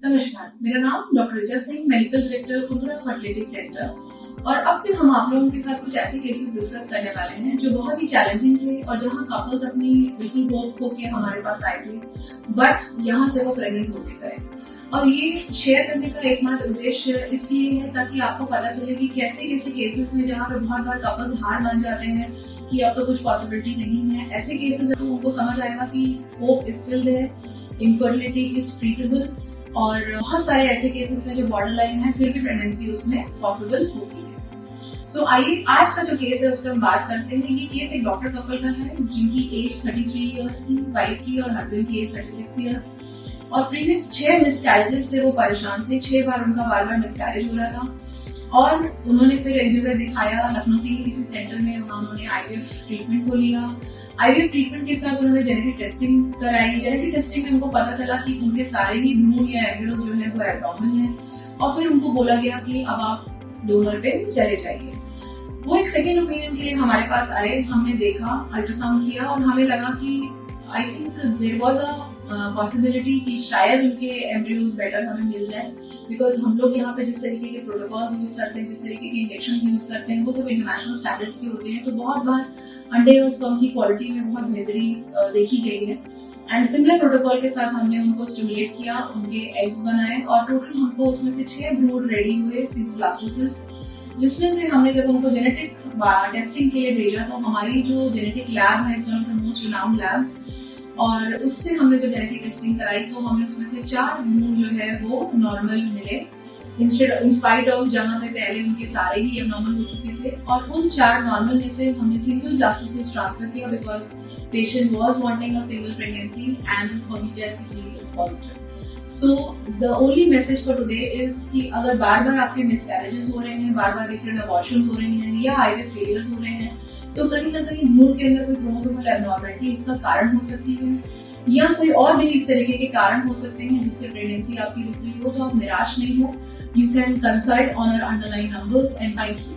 नमस्कार, मेरा नाम doctor Richa Singh, medical director कुंदरा फर्टिलिटी सेंटर। और अब से हम आप लोगों के साथ कुछ ऐसे केसेस डिस्कस करने वाले हैं जो बहुत ही चैलेंजिंग थे और जहां कपल्स अपनी बिल्कुल होप खो के हमारे पास आए थे, बट यहां से वो प्रेग्नेंट होके गए। और ये शेयर करने का एकमात्र उद्देश्य इसलिए है ताकि आपको पता चले कि कैसे कैसे केसेस में जहाँ पे बहुत बार कपल्स हार मान जाते हैं कि अब तो कुछ पॉसिबिलिटी नहीं है, ऐसे केसेस तो उनको समझ आएगा कि hope is still there, infertility is treatable. और बहुत सारे ऐसे केसेस हैं जो बॉर्डर लाइन है फिर भी प्रेगनेंसी उसमें पॉसिबल होती है। सो आइए आज का जो केस है उस पर हम बात करते हैं। ये केस एक डॉक्टर कपल का है जिनकी एज 33 इयर्स थी, वाइफ की और हस्बैंड की एज 36 इयर्स। और प्रीवियस 6 मिसकैरेजेस से वो परेशान थे, 6 बार उनका बार मिसकैरेज हो रहा था। और उन्होंने फिर एक जगह दिखाया लखनऊ के किसी सेंटर में, वहां उन्होंने आईवीएफ ट्रीटमेंट को लिया। आईवीएफ ट्रीटमेंट के साथ उन्होंने जेनेटिक टेस्टिंग कराई। जेनेटिक टेस्टिंग में उनको पता चला कि उनके सारे ही भ्रूण या एम्ब्रियोज जो है वो एब्डोमेन है। और फिर उनको बोला गया कि अब आप डोनर पे चले जाइए। वो एक सेकेंड ओपिनियन के लिए हमारे पास आए, हमने देखा, अल्ट्रासाउंड किया और हमें लगा कि I think there was a possibility कि शायद उनके एम्ब्रियोज बेटर हमें मिल जाए, बिकॉज हम लोग यहाँ पे जिस तरीके के प्रोटोकॉल्स यूज करते हैं, जिस तरीके के इंजेक्शन यूज करते हैं, वो सब इंटरनेशनल स्टैंडर्ड्स के होते हैं। तो बहुत बार अंडे और स्पर्म की क्वालिटी में बहुत बेहतरी देखी गई है। एंड सिमिलर प्रोटोकॉल के साथ हमने उनको स्टिमुलेट किया, उनके एग्स बनाए और टोटल हमको उसमें से 6 भ्रूण रेडी हुए, 6 ब्लास्टोसिस, जिसमें से हमने जब उनको जेनेटिक टेस्टिंग के लिए भेजा तो हमारी जो जेनेटिक लैब है, one of the most renowned labs, और उससे हमने जो जेनेटिक टेस्टिंग कराई तो हमें उसमें से 4 भ्रूण जो है वो नॉर्मल मिले, इंस्पाइट ऑफ जहाँ पे पहले उनके सारे ही एबनॉर्मल हो चुके थे। और उन 4 नॉर्मल में से हमने सिंगल ब्लास्टोसिस ट्रांसफर किया because patient was wanting a single pregnancy and HCG is positive. So the only message for today is कि अगर बार बार आपके मिसकैरेजेस हो रहे हैं, बार बार रिकरेंट अबॉर्शंस हो रहे हैं या आईवीएफ फेलियर्स हो रहे हैं, तो कहीं ना कहीं भ्रूण के अंदर कोई क्रोमोसोमल एबनॉर्मलिटी इसका कारण हो सकती है, या कोई और भी इस तरीके के कारण हो सकते हैं जिससे प्रेगनेंसी आपकी रुक रही हो। तो आप निराश नहीं हो, you can consult on our underline numbers and thank you.